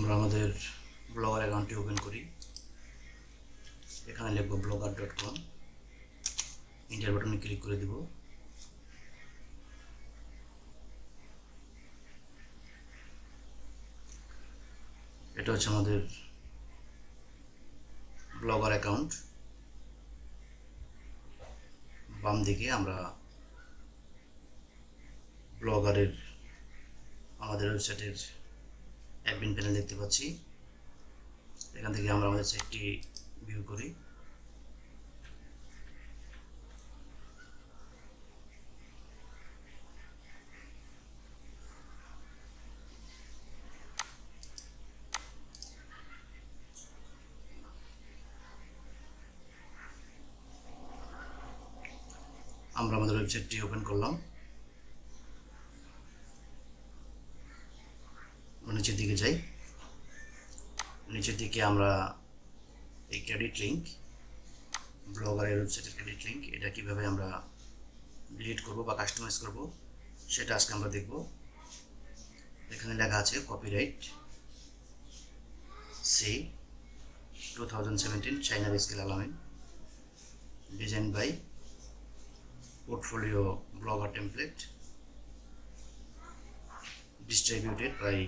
আমরা আমাদের ব্লগার অ্যাকাউন্টটি ওপেন করি। এখানে লিখব blogger.com, ইন্টার বাটনে ক্লিক করে দিব। এটা হচ্ছে আমাদের ব্লগার অ্যাকাউন্ট। বাম দিকে আমরা ব্লগারের আমাদের ওয়েবসাইটের অ্যাডমিন প্যানেল দেখতে পাচ্ছি। এখান থেকে আমরা আমাদের সাইটটি ভিউ করি। আমরা আমাদের ওয়েবসাইটটি ওপেন করলাম। নিচের দিকে যাই। নিচের দিকে আমরা এই ক্রেডিট লিঙ্ক, ব্লগারের ওয়েবসাইটের ক্রেডিট লিঙ্ক, এটা কিভাবে আমরা ডিলিট করব বা কাস্টমাইজ করব সেটা আজকে আমরা দেখব। এখানে লেখা আছে কপিরাইট সি 2017 চাইনার স্কেল আলামিন, design by portfolio blogger template, distributed by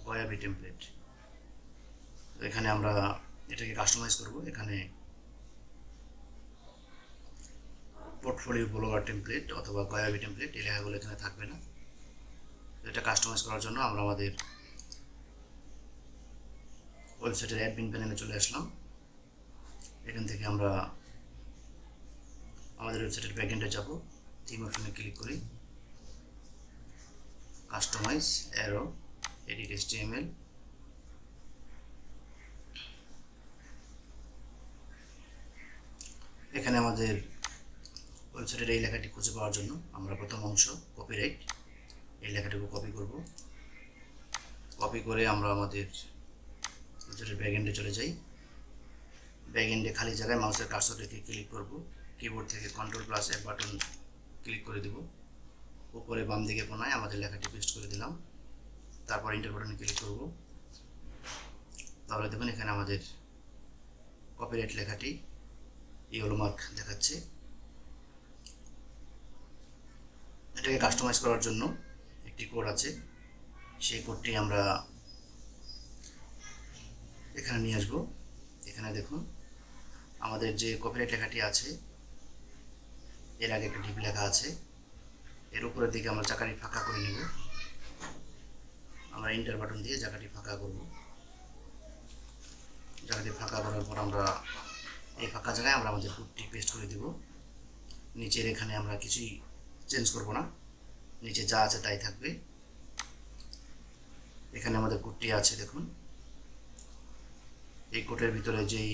ওয়াবি টেমপ্লেট। এখানে আমরা এটাকে কাস্টমাইজ করব। এখানে পোর্টফোলিও ব্লগার টেমপ্লেট অথবা ওয়াবি টেমপ্লেট এই লেখাগুলো এখানে থাকবে না। এটা কাস্টমাইজ করার জন্য আমরা আমাদের ওয়েবসাইটের অ্যাডমিন প্যানেলে চলে আসলাম। এখান থেকে আমরা আমাদের ওয়েবসাইটের ব্যাকএন্ডে যাব। থিম অপশনে ক্লিক করি, কাস্টমাইজ, অ্যারো, এডিট HTML। এখানে আমাদের ওয়েবসাইটের এই লেখাটি খুঁজে পাওয়ার জন্য আমরা প্রথম অংশ কপিরাইট এই লেখাটিকে কপি করব। কপি করে আমরা আমাদের ওয়েবসাইটের ব্যাকএন্ডে চলে যাই। ব্যাকএন্ডে খালি জায়গায় মাউসের কার্সর রেখে ক্লিক করব। কিবোর্ড থেকে Ctrl+F বাটন ক্লিক করে দেব। উপরে বাম দিকে কোণায় আমাদের লেখাটি পেস্ট করে দিলাম। তারপর এন্টার বাটনে ক্লিক করব। তাহলে দেখুন এখানে আমাদের কপিরাইট লেখাটি ইয়েলো মার্ক দেখাচ্ছে। এটাকে কাস্টমাইজ করার জন্য একটি কোড আছে। সেই কোডটি আমরা এখানে নিয়ে আসব। এখানে দেখুন আমাদের যে কপিরাইট লেখাটি আছে এর আগে একটা ডিপ লেখা আছে। এর উপরের দিকে আমরা জায়গাটি ফাঁকা করে নেব। আমরা এন্টার বাটন দিয়ে জায়গাটি ফাঁকা করব। জায়গাটি ফাঁকা করার পর আমরা এই ফাঁকা জায়গায় আমরা আমাদের কোডটি পেস্ট করে দেব। নিচের এখানে আমরা কিছুই চেঞ্জ করব না, নিচে যা আছে তাই থাকবে। এখানে আমাদের কোডটি আছে দেখুন। এই কোডের ভিতরে যেই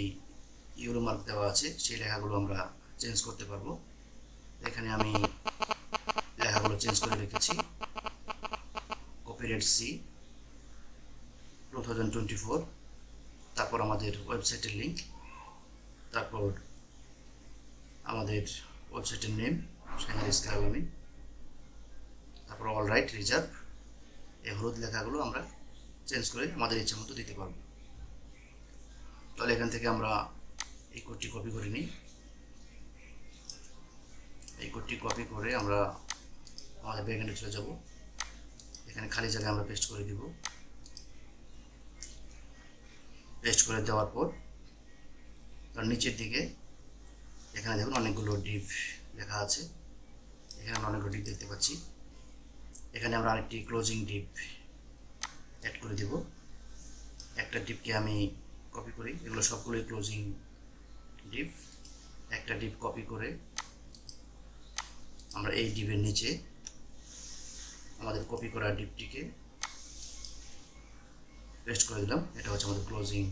ইউরো মার্ক দেওয়া আছে সেই লেখাগুলো আমরা চেঞ্জ করতে পারবো। এখানে আমি লেখাগুলো চেঞ্জ করে রেখেছি। কপিরাইট সি 2024, তারপর আমাদের ওয়েবসাইটের লিঙ্ক, তারপর আমাদের ওয়েবসাইটের নেম চাইনার স্কেল আলামিন, তারপর অল রাইট রিজার্ভ। এই হলুদ লেখাগুলো আমরা চেঞ্জ করে আমাদের ইচ্ছে মতো দিতে পারবো। তাহলে এখান থেকে আমরা এই কোডটি কপি করে নিই। এই কোডটি কপি করে আমরা আমাদের ব্যাকএন্ডে চলে যাব। এখানে খালি জায়গায় আমরা পেস্ট করে দিব। পেস্ট করে দেওয়ার পর তার নিচের দিকে এখানে দেখুন অনেকগুলো ডিপ লেখা আছে। এখানে আমরা অনেকগুলো ডিপ দেখতে পাচ্ছি। এখানে আমরা আরেকটি ক্লোজিং ডিপ অ্যাড করে দেব। একটা ডিপকে আমি কপি করি, এগুলো সবগুলোই ক্লোজিং ডিপ। একটা ডিপ কপি করে আমরা এই ডিপের নিচে আমাদের কপি করা ডিপটিকে পেস্ট করে দিলাম। এটা হচ্ছে আমাদের ক্লোজিং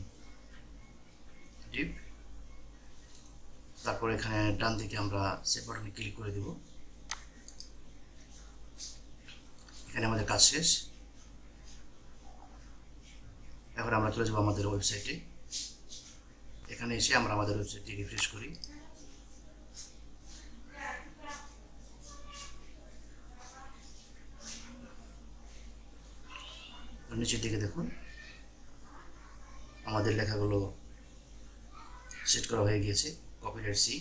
ডিপ। তারপর এখানে ডান দিকে আমরা সেভ বাটনে ক্লিক করে দেব। এখানে আমাদের কাজ শেষ। এখন আমরা চলে যাব আমাদের ওয়েবসাইটে। এখানে এসে আমরা আমাদের ওয়েবসাইটটি রিফ্রেশ করি। নিচের দিকে দেখুন আমাদের লেখাগুলো সেট করা হয়ে গিয়েছে। কপিরাইট সি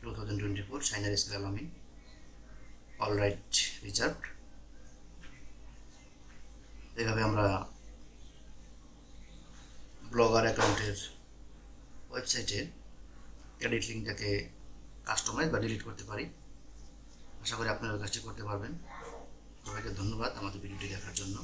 2024 শাইনার ইসলাম আলামিন, অল রাইট রিজার্ভড। এইভাবে আমরা ব্লগার অ্যাকাউন্টের ওয়েবসাইটের এডিট লিঙ্কটাকে কাস্টমাইজ বা ডিলিট করতে পারি। আশা করি আপনারা কাজটি করতে পারবেন। সবাইকে ধন্যবাদ আমাদের ভিডিওটি দেখার জন্য।